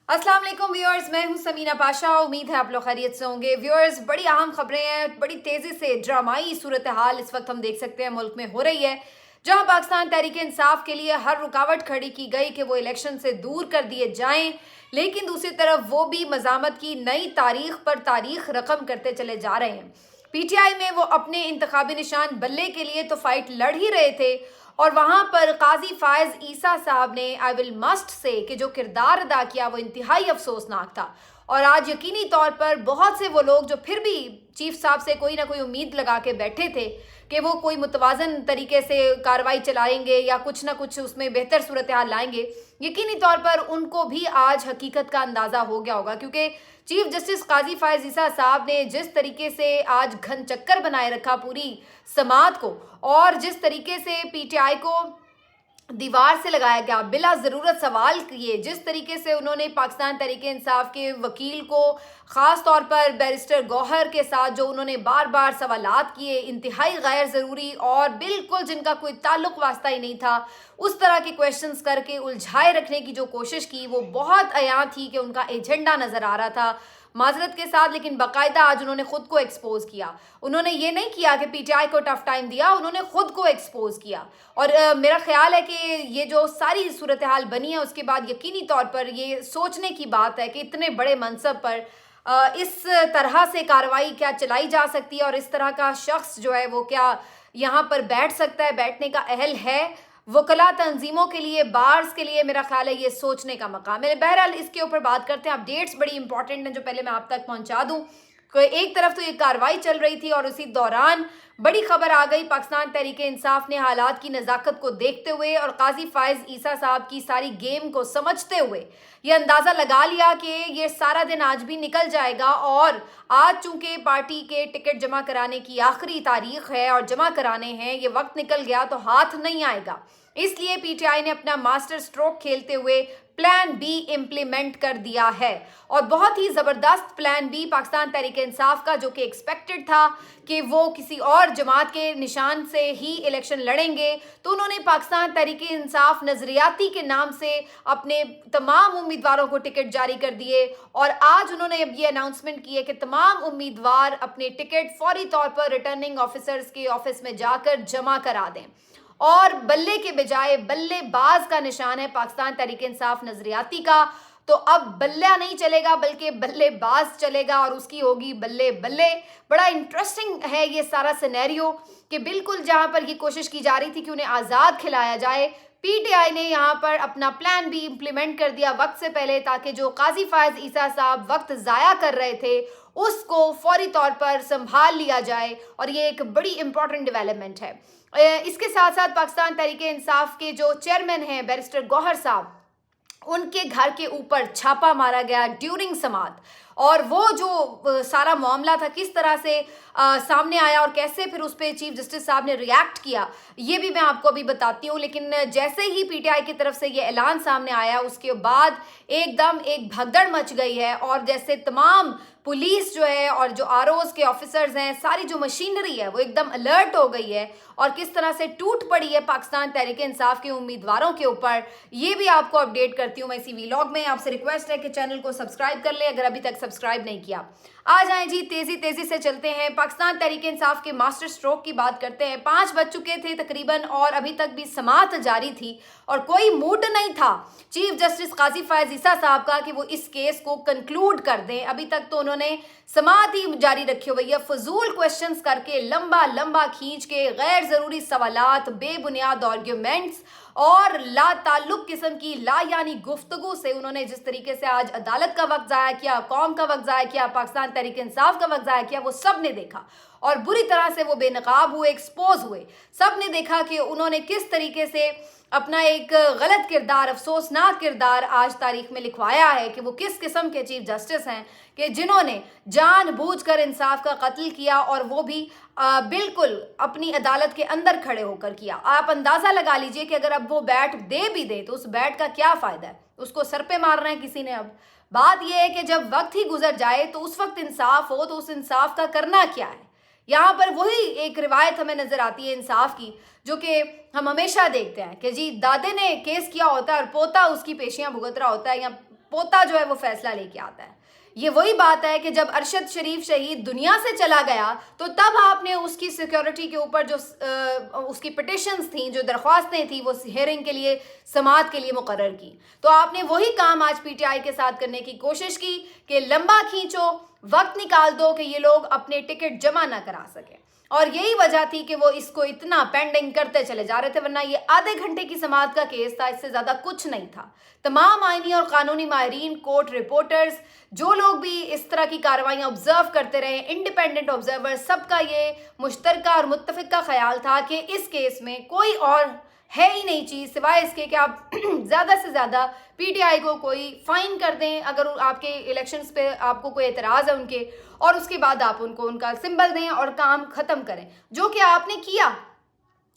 अस्सलाम वालेकुम व्यूअर्स, मैं हूं समीना पाशा। उम्मीद है आप लोग खैरियत से होंगे। व्यूअर्स, बड़ी अहम खबरें हैं। बड़ी तेज़ी से ड्रामाई सूरत हाल इस वक्त हम देख सकते हैं मुल्क में हो रही है, जहां पाकिस्तान तहरीक इंसाफ के लिए हर रुकावट खड़ी की गई कि वो इलेक्शन से दूर कर दिए जाएं, लेकिन दूसरी तरफ वो भी मज़ामत की नई तारीख पर तारीख रकम करते चले जा रहे हैं। पीटीआई में वो अपने इंतखाबी निशान बल्ले के लिए तो फाइट लड़ ही रहे थे, और वहां पर काजी फायज ईसा साहब ने आई विल मस्ट से कि जो किरदार अदा किया वो इंतहाई अफसोसनाक था। और आज यकीनी तौर पर बहुत से वो लोग जो फिर भी चीफ साहब से कोई ना कोई उम्मीद लगा के बैठे थे कि वो कोई मुतवाजन तरीके से कार्रवाई चलाएंगे या कुछ ना कुछ उसमें बेहतर सूरत हाल लाएंगे, यकीनी तौर पर उनको भी आज हकीकत का अंदाज़ा हो गया होगा। क्योंकि चीफ जस्टिस काजी फायज ईसा साहब ने जिस तरीके से आज घन चक्कर बनाए रखा पूरी समात को, और जिस तरीके से पीटीआई को दीवार से लगाया गया, बिला ज़रूरत सवाल किए, जिस तरीके से उन्होंने पाकिस्तान तहरीक इंसाफ के वकील को ख़ास तौर पर बैरिस्टर गौहर के साथ जो उन्होंने बार बार सवालात किए, इंतहाई गैर ज़रूरी और बिल्कुल जिनका कोई ताल्लुक़ वास्ता ही नहीं था, उस तरह के क्वेश्चंस करके उलझाए रखने की जो कोशिश की, वो बहुत अयां थी कि उनका एजेंडा नज़र आ रहा था माजरत के साथ। लेकिन बाकायदा आज उन्होंने खुद को एक्सपोज किया। उन्होंने ये नहीं किया कि पीटीआई को टफ टाइम दिया, उन्होंने खुद को एक्सपोज किया। और मेरा ख्याल है कि ये जो सारी सूरत हाल बनी है उसके बाद यकीनी तौर पर ये सोचने की बात है कि इतने बड़े मनसब पर इस तरह से कार्रवाई क्या चलाई जा सकती है, और इस तरह का शख्स जो है वो क्या यहाँ पर बैठ सकता है, बैठने का अहल है। वकला तंजीमों के लिए, बार्स के लिए मेरा ख्याल है ये सोचने का मकाम है। बहरहाल इसके ऊपर बात करते हैं। अपडेट्स बड़ी इंपॉर्टेंट हैं जो पहले मैं आप तक पहुंचा दूं। एक तरफ तो ये कार्रवाई चल रही थी और उसी दौरान बड़ी खबर आ गई, पाकिस्तान तहरीक इंसाफ ने हालात की नज़ाकत को देखते हुए और काजी फायज ईसा साहब की सारी गेम को समझते हुए ये अंदाज़ा लगा लिया कि ये सारा दिन आज भी निकल जाएगा, और आज चूंकि पार्टी के टिकट जमा कराने की आखिरी तारीख है और जमा कराने हैं, ये वक्त निकल गया तो हाथ नहीं आएगा। इसलिए पीटीआई ने अपना मास्टर स्ट्रोक खेलते हुए प्लान बी इम्प्लीमेंट कर दिया है, और बहुत ही ज़बरदस्त प्लान बी पाकिस्तान तहरीक इंसाफ का, जो कि एक्सपेक्टेड था कि वो किसी और जमात के निशान से ही इलेक्शन लड़ेंगे। तो उन्होंने पाकिस्तान तहरीक इंसाफ नज़रियाती के नाम से अपने तमाम उम्मीदवारों को टिकट जारी कर दिए, और आज उन्होंने अब ये अनाउंसमेंट की है कि तमाम उम्मीदवार अपने टिकट फौरी तौर पर रिटर्निंग ऑफिसर्स के ऑफिस में जाकर जमा करा दें, और बल्ले के बजाय बल्लेबाज का निशान है पाकिस्तान तहरीक इंसाफ नजरियाती का। तो अब बल्ला नहीं चलेगा बल्कि बल्लेबाज चलेगा, और उसकी होगी बल्ले बल्ले। बड़ा इंटरेस्टिंग है ये सारा सिनेरियो कि बिल्कुल जहां पर ये कोशिश की जा रही थी कि उन्हें आज़ाद खिलाया जाए, पीटीआई ने यहाँ पर अपना प्लान भी इम्प्लीमेंट कर दिया वक्त से पहले, ताकि जो काजी फायज ईसा साहब वक्त ज़ाया कर रहे थे उसको फौरी तौर पर संभाल लिया जाए, और ये एक बड़ी इंपॉर्टेंट डेवलपमेंट है। इसके साथ साथ पाकिस्तान तहरीक इंसाफ के जो चेयरमैन हैं बैरिस्टर गौहर साहब, उनके घर के ऊपर छापा मारा गया ड्यूरिंग समात, और वो जो सारा मामला था किस तरह से सामने आया और कैसे फिर उस पर चीफ जस्टिस साहब ने रिएक्ट किया, ये भी मैं आपको अभी बताती हूँ। लेकिन जैसे ही पीटीआई की तरफ से ये ऐलान सामने आया उसके बाद एकदम एक भगदड़ मच गई है, और जैसे तमाम पुलिस जो है और जो आरओज़ के ऑफिसर्स हैं, सारी जो मशीनरी है वो एकदम अलर्ट हो गई है, और किस तरह से टूट पड़ी है पाकिस्तान तहरीक इंसाफ के उम्मीदवारों के ऊपर, ये भी आपको अपडेट करती हूँ मैं इसी व्लॉग में। आपसे रिक्वेस्ट है कि चैनल को सब्सक्राइब कर ले अगर अभी तक सब्सक्राइब नहीं किया। आ जाएं जी, तेजी से चलते हैं। पाकिस्तान तहरीक इंसाफ के मास्टर स्ट्रोक की बात करते हैं। 5 बज चुके थे तकरीबन, और अभी तक भी समात जारी थी, और कोई मूड नहीं था चीफ जस्टिस काजी फायज ईसा साहब का कि वो इस केस को कंक्लूड कर दें। अभी तक तो उन्होंने समात ही जारी रखी हुई है, फजूल क्वेश्चंस करके, लंबा लंबा खींच के, गैर ज़रूरी सवालात, बेबुनियाद आर्ग्यूमेंट्स और ला ताल्लुक किस्म की ला यानी गुफ्तगू से उन्होंने जिस तरीके से आज अदालत का वक्त ज़ाया किया, कौम का वक्त ज़ाया किया, पाकिस्तान तहरीक इंसाफ का वक्त ज़ाया किया, वो सब ने देखा, और बुरी तरह से वो बेनकाब हुए, एक्सपोज हुए। सब ने देखा कि उन्होंने किस तरीके से अपना एक गलत किरदार, अफसोसनाक किरदार आज तारीख में लिखवाया है कि वो किस किस्म के चीफ जस्टिस हैं कि जिन्होंने जानबूझकर इंसाफ का कत्ल किया, और वो भी बिल्कुल अपनी अदालत के अंदर खड़े होकर किया। आप अंदाज़ा लगा लीजिए कि अगर अब वो बैट दे भी दे तो उस बैट का क्या फ़ायदा है, उसको सर पे मारना है किसी ने। अब बात यह है कि जब वक्त ही गुजर जाए तो उस वक्त इंसाफ हो, तो उस इंसाफ का करना क्या है। यहाँ पर वही एक रिवायत हमें नजर आती है इंसाफ की, जो कि हम हमेशा देखते हैं कि जी दादे ने केस किया होता है और पोता उसकी पेशियां भुगत रहा होता है, या पोता जो है वो फैसला लेके आता है। ये वही बात है कि जब अरशद शरीफ शहीद दुनिया से चला गया तो तब आपने उसकी सिक्योरिटी के ऊपर जो उसकी पिटिशंस थी, जो दरख्वास्तें थी, वो हियरिंग के लिए, समाअत के लिए मुकर्रर की। तो आपने वही काम आज पीटीआई के साथ करने की कोशिश की कि लंबा खींचो, वक्त निकाल दो कि ये लोग अपने टिकट जमा ना करा सकें। और यही वजह थी कि वो इसको इतना पेंडिंग करते चले जा रहे थे, वरना ये आधे घंटे की समाअत का केस था, इससे ज़्यादा कुछ नहीं था। तमाम आईनी और कानूनी माहिरीन, कोर्ट रिपोर्टर्स, जो लोग भी इस तरह की कार्रवाइयाँ ऑब्जर्व करते रहे, इंडिपेंडेंट ऑब्जर्वर, सबका ये मुश्तरका और मुत्तफिका ख्याल था कि इस केस में कोई और है ही नहीं चीज़ सिवाय इसके कि आप ज़्यादा से ज़्यादा पीटीआई को कोई फाइन कर दें अगर आपके इलेक्शंस पे आपको कोई एतराज़ है उनके, और उसके बाद आप उनको उनका सिंबल दें और काम ख़त्म करें, जो कि आपने किया।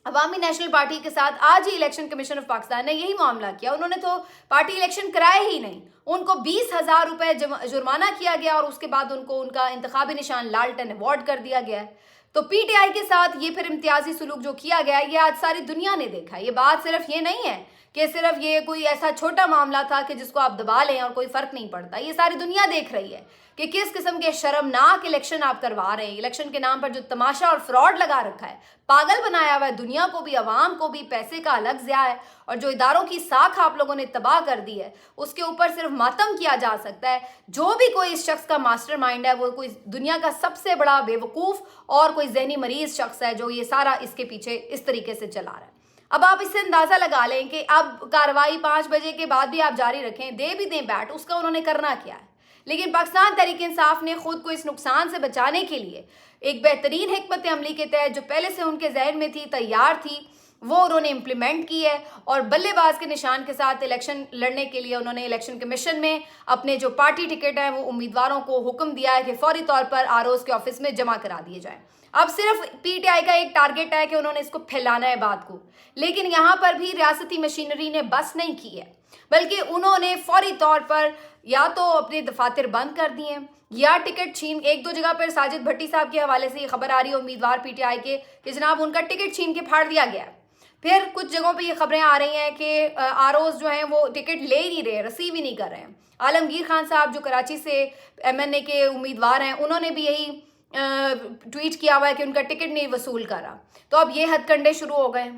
अवामी नेशनल पार्टी के साथ आज ही इलेक्शन कमीशन ऑफ पाकिस्तान ने यही मामला किया। उन्होंने तो पार्टी इलेक्शन कराए ही नहीं, उनको 20,000 रुपये जुर्माना किया गया और उसके बाद उनको उनका इंतखाबी निशान लालटेन अवार्ड कर दिया गया है। तो पीटीआई के साथ ये फिर इम्तियाजी सुलूक जो किया गया, ये आज सारी दुनिया ने देखा। ये बात सिर्फ ये नहीं है कि सिर्फ ये कोई ऐसा छोटा मामला था कि जिसको आप दबा लें और कोई फ़र्क नहीं पड़ता। ये सारी दुनिया देख रही है कि किस किस्म के शर्मनाक इलेक्शन आप करवा रहे हैं। इलेक्शन के नाम पर जो तमाशा और फ्रॉड लगा रखा है, पागल बनाया हुआ है दुनिया को भी, आवाम को भी, पैसे का अलग ज़िया है, और जो इदारों की साख आप लोगों ने तबाह कर दी है, उसके ऊपर सिर्फ मातम किया जा सकता है। जो भी कोई इस शख्स का मास्टरमाइंड है, वो कोई दुनिया का सबसे बड़ा बेवकूफ़ और कोई जहनी मरीज शख्स है जो ये सारा इसके पीछे इस तरीके से चला रहा है। अब आप इससे अंदाज़ा लगा लें कि अब कार्रवाई 5 बजे के बाद भी आप जारी रखें, दे भी दें बैठ, उसका उन्होंने करना क्या है। लेकिन पाकिस्तान तहरीक इंसाफ ने खुद को इस नुकसान से बचाने के लिए एक बेहतरीन हिकमत अमली के तहत जो पहले से उनके जहन में थी, तैयार थी, वो उन्होंने इम्प्लीमेंट की है। और बल्लेबाज के निशान के साथ इलेक्शन लड़ने के लिए उन्होंने इलेक्शन कमीशन में अपने जो पार्टी टिकट हैं वो उम्मीदवारों को हुक्म दिया है कि फौरी तौर पर आरओज़ के ऑफिस में जमा करा दिए जाएँ। अब सिर्फ पीटीआई का एक टारगेट है कि उन्होंने इसको फैलाना है बात को, लेकिन यहाँ पर भी रियासती मशीनरी ने बस नहीं की है, बल्कि उन्होंने फौरी तौर पर या तो अपने दफातर बंद कर दिए या टिकट छीन, 1-2 जगह पर साजिद भट्टी साहब के हवाले से ये खबर आ रही है उम्मीदवार पीटीआई के कि जनाब उनका टिकट छीन के फाड़ दिया गया है। फिर कुछ जगहों पे ये खबरें आ रही हैं कि आरओज़ जो हैं वो टिकट ले ही नहीं रहे, रिसीव ही नहीं कर रहे हैं। आलमगीर खान साहब जो कराची से एमएनए के उम्मीदवार हैं, उन्होंने भी यही ट्वीट किया हुआ है कि उनका टिकट नहीं वसूल करा। तो अब ये हथकंडे शुरू हो गए।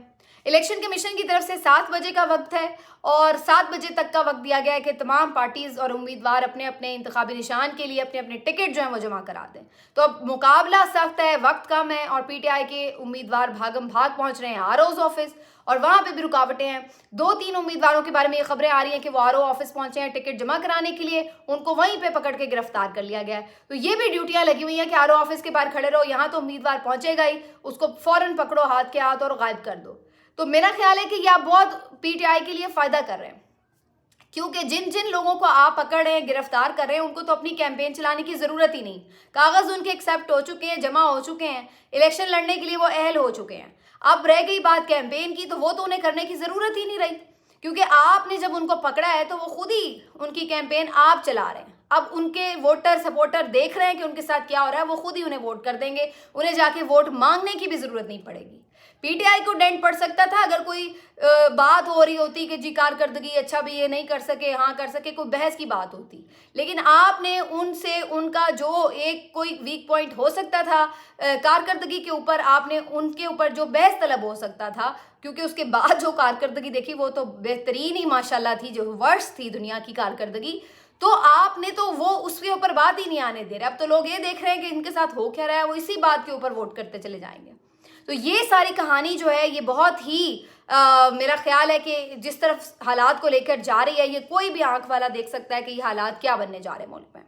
इलेक्शन कमीशन की तरफ से 7 बजे का वक्त है और 7 बजे तक का वक्त दिया गया है कि तमाम पार्टीज़ और उम्मीदवार अपने अपने इंतखाबी निशान के लिए अपने अपने टिकट जो हैं वो जमा करा दें। तो अब मुकाबला सख्त है, वक्त कम है और पीटीआई के उम्मीदवार भागम भाग पहुंच रहे हैं आरओज़ ऑफिस, और वहाँ पे भी रुकावटें हैं। 2-3 उम्मीदवारों के बारे में ये खबरें आ रही हैं कि वो आरओ ऑफिस पहुंचे हैं टिकट जमा कराने के लिए, उनको वहीं पे पकड़ के गिरफ्तार कर लिया गया है। तो ये भी ड्यूटियां लगी हुई हैं कि आरओ ऑफिस के बाहर खड़े रहो, यहाँ तो उम्मीदवार पहुंचेगा ही, उसको फौरन पकड़ो हाथ के हाथ और गायब कर दो। तो मेरा ख्याल है कि ये आप बहुत पीटीआई के लिए फ़ायदा कर रहे हैं, क्योंकि जिन जिन लोगों को आप पकड़ रहे हैं, गिरफ्तार कर रहे हैं, उनको तो अपनी कैंपेन चलाने की ज़रूरत ही नहीं। कागज़ उनके एक्सेप्ट हो चुके हैं, जमा हो चुके हैं, इलेक्शन लड़ने के लिए वो अहल हो चुके हैं। अब रह गई बात कैंपेन की, तो वो तो उन्हें करने की ज़रूरत ही नहीं रही, क्योंकि आपने जब उनको पकड़ा है तो वो खुद ही उनकी कैंपेन आप चला रहे हैं। अब उनके वोटर सपोर्टर देख रहे हैं कि उनके साथ क्या हो रहा है, वो खुद ही उन्हें वोट कर देंगे, उन्हें जाके वोट मांगने की भी ज़रूरत नहीं पड़ेगी। पीटीआई को डेंट पड़ सकता था अगर कोई बात हो रही होती कि जी कारकर्दगी अच्छा भी ये नहीं कर सके, हाँ कर सके, कोई बहस की बात होती, लेकिन आपने उनसे उनका जो एक कोई वीक पॉइंट हो सकता था कारकर्दगी के ऊपर, आपने उनके ऊपर जो बहस तलब हो सकता था, क्योंकि उसके बाद जो कारकर्दगी देखी वो तो बेहतरीन ही माशाल्लाह थी, जो वर्ष थी दुनिया की कारकर्दगी, तो आपने तो वो उसके ऊपर बात ही नहीं आने दे रहे। अब तो लोग ये देख रहे हैं कि इनके साथ हो क्या रहा है, वो इसी बात के ऊपर वोट करते चले जाएंगे। तो ये सारी कहानी जो है ये बहुत ही मेरा ख्याल है कि जिस तरफ हालात को लेकर जा रही है, ये कोई भी आंख वाला देख सकता है कि ये हालात क्या बनने जा रहे हैं मुल्क में।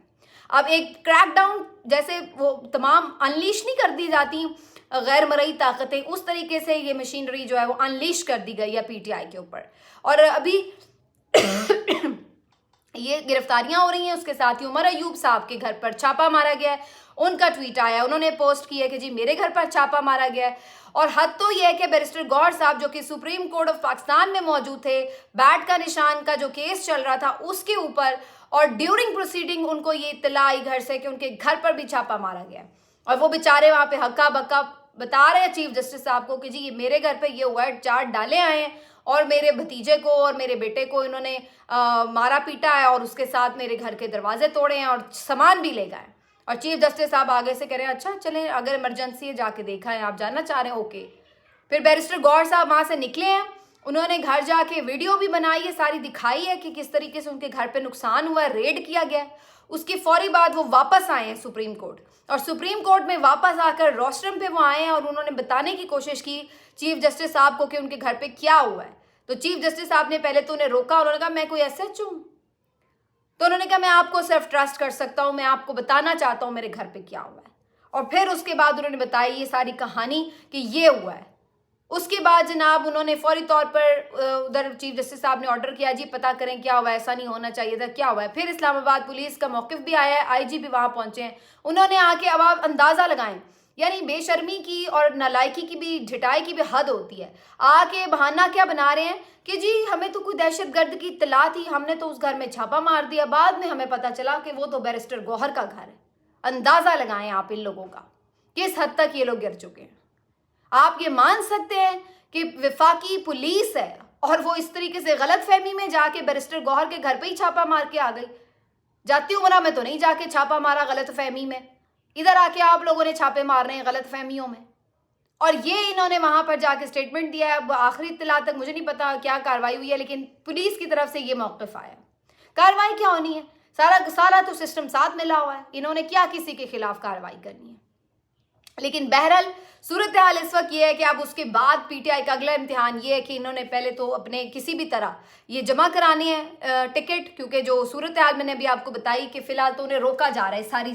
अब एक क्रैकडाउन जैसे वो तमाम अनलीश नहीं कर दी जाती गैर मरई ताकतें, उस तरीके से ये मशीनरी जो है वो अनलीश कर दी गई है पीटीआई के ऊपर। और अभी ये गिरफ्तारियां हो रही हैं, उसके साथ ही उमर अयूब साहब के घर पर छापा मारा गया है। उनका ट्वीट आया, उन्होंने पोस्ट किया कि जी मेरे घर पर छापा मारा गया है। और हद तो यह है कि बैरिस्टर गौहर साहब जो कि सुप्रीम कोर्ट ऑफ पाकिस्तान में मौजूद थे, बैट का निशान का जो केस चल रहा था उसके ऊपर, और ड्यूरिंग प्रोसीडिंग उनको ये इत्तला आई घर से कि उनके घर पर भी छापा मारा गया, और वो बेचारे वहाँ पे हक्का बक्का बता रहे हैं चीफ जस्टिस साहब को कि जी ये मेरे घर पे ये हुआ है, 4 डाले आए हैं اور میرے بھتیجے کو اور میرے بیٹے کو انہوں نے مارا پیٹا ہے اور اس کے ساتھ میرے گھر کے دروازے توڑے ہیں اور سامان بھی لے گئے. اور چیف جسٹس صاحب آگے سے کہہ رہے ہیں اچھا چلیں اگر ایمرجنسی ہے جا کے دیکھا ہے, آپ جاننا چاہ رہے ہیں, اوکے. پھر بیرسٹر گور صاحب وہاں سے نکلے ہیں, انہوں نے گھر جا کے ویڈیو بھی بنائی ہے, ساری دکھائی ہے کہ کس طریقے سے ان کے گھر پہ نقصان ہوا ہے, ریڈ کیا گیا. اس کی فوری بعد وہ واپس آئے ہیں سپریم کورٹ, اور سپریم کورٹ میں واپس آ کر روسٹرم پہ وہ آئے ہیں اور انہوں نے بتانے کی کوشش کی چیف جسٹس صاحب کو کہ ان کے گھر پہ کیا ہوا ہے. تو چیف جسٹس صاحب نے پہلے تو انہیں روکا, انہوں نے کہا میں کوئی ایس ایچ ہوں, تو انہوں نے کہا میں آپ کو صرف ٹرسٹ کر سکتا ہوں, میں آپ کو بتانا چاہتا ہوں میرے گھر پہ کیا ہوا ہے. اور پھر اس کے بعد انہوں نے بتائی یہ ساری کہانی کہ یہ ہوا ہے. اس کے بعد جناب انہوں نے فوری طور پر ادھر چیف جسٹس صاحب نے آرڈر کیا جی پتہ کریں کیا ہوا ہے, ایسا نہیں ہونا چاہیے تھا, کیا ہوا ہے. پھر اسلام آباد پولیس کا موقف بھی آیا ہے, آئی جی بھی وہاں پہنچے ہیں, انہوں نے آ کے اب آپ اندازہ لگائیں, یعنی بے شرمی کی اور نالائکی کی بھی, ڈھٹائی کی بھی حد ہوتی ہے. آ کے بہانہ کیا بنا رہے ہیں کہ جی ہمیں تو کوئی دہشت گرد کی اطلاع تھی, ہم نے تو اس گھر میں چھاپا مار دیا, بعد میں ہمیں پتہ چلا کہ وہ تو بیرسٹر گوہر کا گھر ہے. اندازہ لگائیں آپ ان لوگوں کا کس حد تک یہ لوگ گر چکے ہیں. آپ یہ مان سکتے ہیں کہ وفاقی پولیس ہے اور وہ اس طریقے سے غلط فہمی میں جا کے بیرسٹر گوہر کے گھر پہ ہی چھاپا مار کے آ گئی. جاتی عمرہ میں تو نہیں جا کے چھاپا مارا غلط فہمی میں, ادھر آ کے آپ لوگوں نے چھاپے مار رہے ہیں غلط فہمیوں میں. اور یہ انہوں نے وہاں پر جا کے اسٹیٹمنٹ دیا ہے. اب آخری اطلاع تک مجھے نہیں پتا کیا کاروائی ہوئی ہے, لیکن پولیس کی طرف سے یہ موقف آیا. کاروائی کیا ہونی ہے, سارا تو سسٹم ساتھ ملا ہوا ہے, انہوں نے کیا کسی کے خلاف کاروائی کرنی ہے. لیکن بہرحال صورتحال اس وقت یہ ہے کہ اب اس کے بعد پی ٹی آئی کا اگلا امتحان یہ ہے کہ انہوں نے پہلے تو اپنے کسی بھی طرح یہ جمع کرانی ہے ٹکٹ, کیونکہ جو صورتحال میں نے بھی آپ کو بتائی کہ فی الحال تو انہیں روکا جا رہا ہے ساری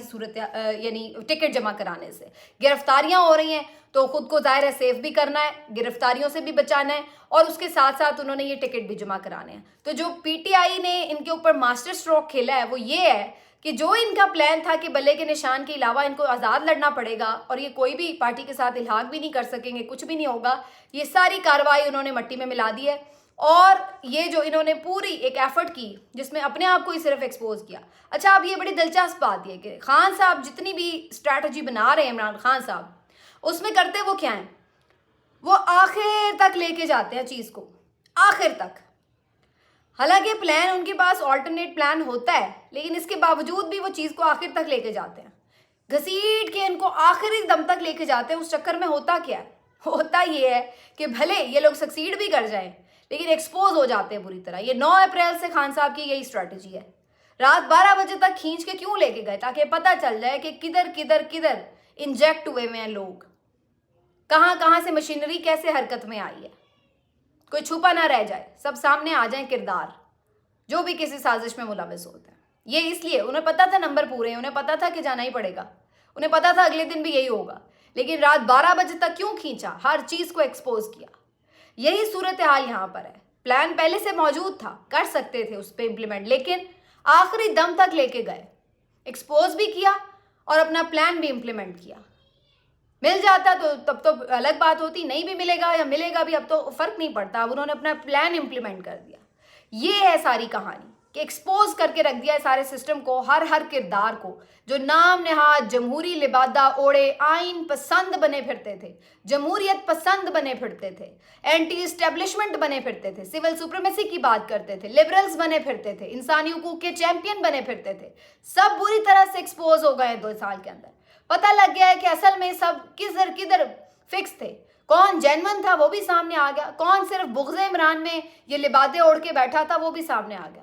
یعنی ٹکٹ جمع کرانے سے. گرفتاریاں ہو رہی ہیں تو خود کو ظاہر ہے سیف بھی کرنا ہے, گرفتاریوں سے بھی بچانا ہے, اور اس کے ساتھ ساتھ انہوں نے یہ ٹکٹ بھی جمع کرانے ہیں. تو جو پی ٹی آئی نے ان کے اوپر ماسٹر اسٹروک کھیلا ہے وہ یہ ہے کہ جو ان کا پلان تھا کہ بلے کے نشان کے علاوہ ان کو آزاد لڑنا پڑے گا اور یہ کوئی بھی پارٹی کے ساتھ الحاق بھی نہیں کر سکیں گے, کچھ بھی نہیں ہوگا, یہ ساری کارروائی انہوں نے مٹی میں ملا دی ہے. اور یہ جو انہوں نے پوری ایک ایفرٹ کی جس میں اپنے آپ کو ہی صرف ایکسپوز کیا. اچھا اب یہ بڑی دلچسپ بات یہ کہ خان صاحب جتنی بھی اسٹریٹجی بنا رہے ہیں, عمران خان صاحب, اس میں کرتے وہ کیا ہیں, وہ آخر تک لے کے جاتے ہیں چیز کو, آخر تک. حالانکہ پلان ان کے پاس آلٹرنیٹ پلان ہوتا ہے, لیکن اس کے باوجود بھی وہ چیز کو آخر تک لے کے جاتے ہیں, گھسیٹ کے ان کو آخری دم تک لے کے جاتے ہیں. اس چکر میں ہوتا کیا ہے, ہوتا یہ ہے کہ بھلے یہ لوگ سکسیڈ بھی کر جائیں لیکن ایکسپوز ہو جاتے ہیں بری طرح. یہ 9 اپریل سے خان صاحب کی یہی اسٹریٹجی ہے. رات 12 بجے تک کھینچ کے کیوں لے کے گئے, تاکہ پتہ چل جائے کہ کدھر انجیکٹ ہوئے ہیں لوگ, کہاں سے مشینری کیسے حرکت میں آئی ہے, کوئی چھپا نہ رہ جائے, سب سامنے آ جائیں کردار جو بھی کسی سازش میں ملوث ہوتا ہے. یہ اس لیے انہیں پتا تھا نمبر پورے ہیں, انہیں پتا تھا کہ جانا ہی پڑے گا, انہیں پتا تھا اگلے دن بھی یہی ہوگا, لیکن رات 12 بجے تک کیوں کھینچا, ہر چیز کو ایکسپوز کیا. یہی صورتحال یہاں پر ہے. پلان پہلے سے موجود تھا, کر سکتے تھے اس پہ امپلیمنٹ, لیکن آخری دم تک لے کے گئے, ایکسپوز بھی کیا اور اپنا پلان بھی امپلیمنٹ کیا. مل جاتا تو تب تو الگ بات ہوتی, نہیں بھی ملے گا یا ملے گا بھی اب تو فرق نہیں پڑتا. اب انہوں نے اپنا پلان امپلیمنٹ کر دیا. یہ ہے ساری کہانی کہ ایکسپوز کر کے رکھ دیا ہے سارے سسٹم کو, ہر کردار کو, جو نام نہاد جمہوری لبادہ اوڑے آئین پسند بنے پھرتے تھے, جمہوریت پسند بنے پھرتے تھے, اینٹی اسٹیبلشمنٹ بنے پھرتے تھے, سول سپریمیسی کی بات کرتے تھے, لبرلز بنے پھرتے تھے, انسانی حقوق کے چیمپئن بنے پھرتے تھے, سب بری طرح سے ایکسپوز ہو گئے 2 سال کے اندر. پتہ لگ گیا ہے کہ اصل میں سب کدھر فکس تھے, کون جینون تھا وہ بھی سامنے آ گیا, کون صرف بغض عمران میں یہ لبادے اوڑھ کے بیٹھا تھا وہ بھی سامنے آ گیا.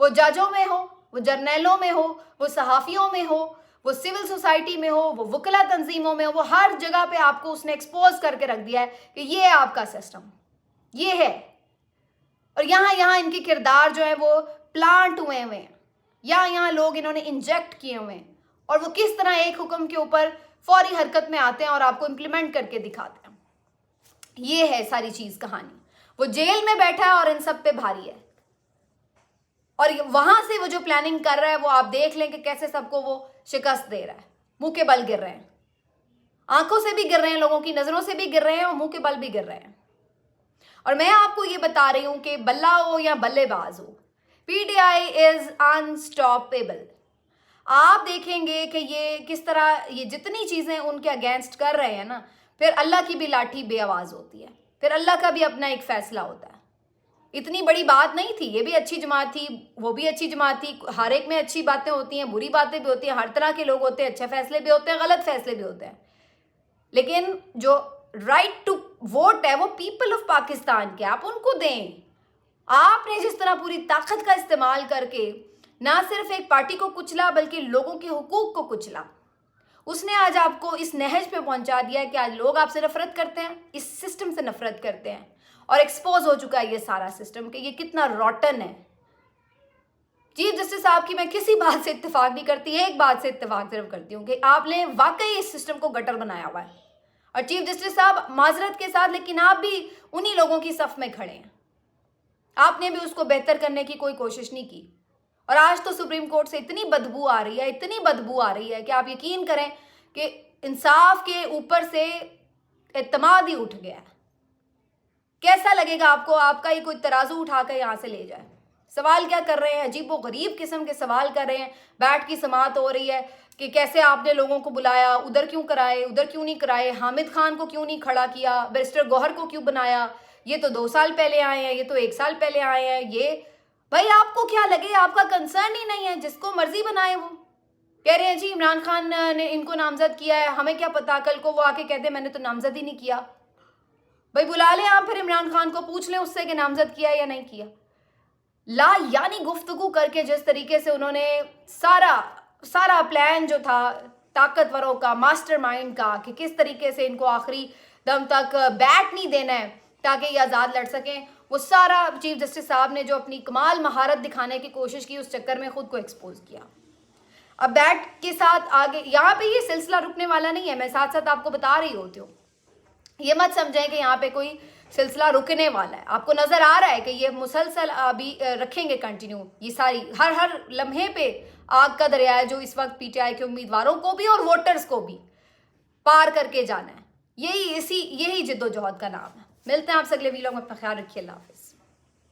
وہ ججوں میں ہو, وہ جرنیلوں میں ہو, وہ صحافیوں میں ہو, وہ سول سوسائٹی میں ہو, وہ وکلا تنظیموں میں ہو, وہ ہر جگہ پہ آپ کو اس نے ایکسپوز کر کے رکھ دیا ہے کہ یہ آپ کا سسٹم یہ ہے. اور یہاں ان کے کردار جو ہیں وہ پلانٹ ہوئے ہیں, یہاں لوگ انہوں نے انجیکٹ کیے ہوئے ہیں, اور وہ کس طرح ایک حکم کے اوپر فوری حرکت میں آتے ہیں اور آپ کو امپلیمنٹ کر کے دکھاتے ہیں. یہ ہے ساری چیز کہانی. وہ جیل میں بیٹھا ہے اور ان سب پہ بھاری ہے, اور وہاں سے وہ جو پلاننگ کر رہا ہے وہ آپ دیکھ لیں کہ کیسے سب کو وہ شکست دے رہا ہے. منہ کے بل گر رہے ہیں, آنکھوں سے بھی گر رہے ہیں, لوگوں کی نظروں سے بھی گر رہے ہیں, اور منہ کے بل بھی گر رہے ہیں. اور میں آپ کو یہ بتا رہی ہوں کہ بلہ ہو یا بلے باز ہو, P T I is unstoppable. آپ دیکھیں گے کہ یہ کس طرح یہ جتنی چیزیں ان کے اگینسٹ کر رہے ہیں نا, پھر اللہ کی بھی لاٹھی بے آواز ہوتی ہے, پھر اللہ کا بھی اپنا ایک فیصلہ ہوتا ہے. इतनी बड़ी बात नहीं थी, ये भी अच्छी जमात थी, वो भी अच्छी जमात थी, हर एक में अच्छी बातें होती हैं, बुरी बातें भी होती हैं, हर तरह के लोग होते हैं, अच्छे फैसले भी होते हैं, गलत फैसले भी होते हैं, लेकिन जो राइट टू वोट है वो पीपल ऑफ पाकिस्तान के, आप उनको दें। आपने जिस तरह पूरी ताकत का इस्तेमाल करके ना सिर्फ एक पार्टी को कुचला बल्कि लोगों के हुकूक को कुचला, उसने आज आपको इस नहज पे पहुंचा दिया है कि आज लोग आपसे नफरत करते हैं, इस सिस्टम से नफरत करते हैं, और एक्सपोज हो चुका है ये सारा सिस्टम कि ये कितना रॉटन है। चीफ जस्टिस साहब की मैं किसी बात से इत्तेफाक नहीं करती, एक बात से इत्तेफाक सिर्फ करती हूँ कि आपने वाकई इस सिस्टम को गटर बनाया हुआ है। और चीफ जस्टिस साहब माजरत के साथ, लेकिन आप भी उन्हीं लोगों की सफ में खड़े हैं, आपने भी उसको बेहतर करने की कोई कोशिश नहीं की। और आज तो सुप्रीम कोर्ट से इतनी बदबू आ रही है, इतनी बदबू आ रही है कि आप यकीन करें कि इंसाफ के ऊपर से एतमाद ही उठ गया है। कैसा लगेगा आपको, आपका ही कोई तराजू उठाकर यहाँ से ले जाए। सवाल क्या कर रहे हैं, अजीब व गरीब किस्म के सवाल कर रहे हैं। बैठ की समात हो रही है कि कैसे आपने लोगों को बुलाया, उधर क्यों कराए, उधर क्यों नहीं कराए, हामिद खान को क्यों नहीं खड़ा किया, बैरिस्टर गौहर को क्यों बनाया, ये तो 2 साल पहले आए हैं, ये तो 1 साल पहले आए हैं। ये भाई आपको क्या लगे, आपका कंसर्न ही नहीं है, जिसको मर्जी बनाए। वो कह रहे हैं जी इमरान खान ने इनको नामजद किया है, हमें क्या पता, कल को वो आके कहते मैंने तो नामजद ही नहीं किया। भाई बुला लें आप, फिर इमरान खान को पूछ लें उससे कि नामजद किया या नहीं किया। ला यानी गुफ्तगू करके जिस तरीके से उन्होंने सारा प्लान जो था ताकतवरों का, मास्टरमाइंड का, कि किस तरीके से इनको आखिरी दम तक बैट नहीं देना है ताकि ये आज़ाद लड़ सकें, वो सारा चीफ जस्टिस साहब ने जो अपनी कमाल महारत दिखाने की कोशिश की, उस चक्कर में खुद को एक्सपोज किया। अब बैट के साथ आगे यहाँ पे ये सिलसिला रुकने वाला नहीं है, मैं साथ साथ आपको बता रही होती हूँ। ये मत समझें कि यहाँ पे कोई सिलसिला रुकने वाला है। आपको नजर आ रहा है कि ये मुसलसल अभी रखेंगे कंटिन्यू, ये सारी हर लम्हे पे आग का दरिया है जो इस वक्त पीटीआई के उम्मीदवारों को भी और वोटर्स को भी पार करके जाना है। यही जिद्दोजहद का नाम है। मिलते हैं आपसे अगले वीडियो में, अपना ख्याल रखिए, अल्लाह हाफिज़।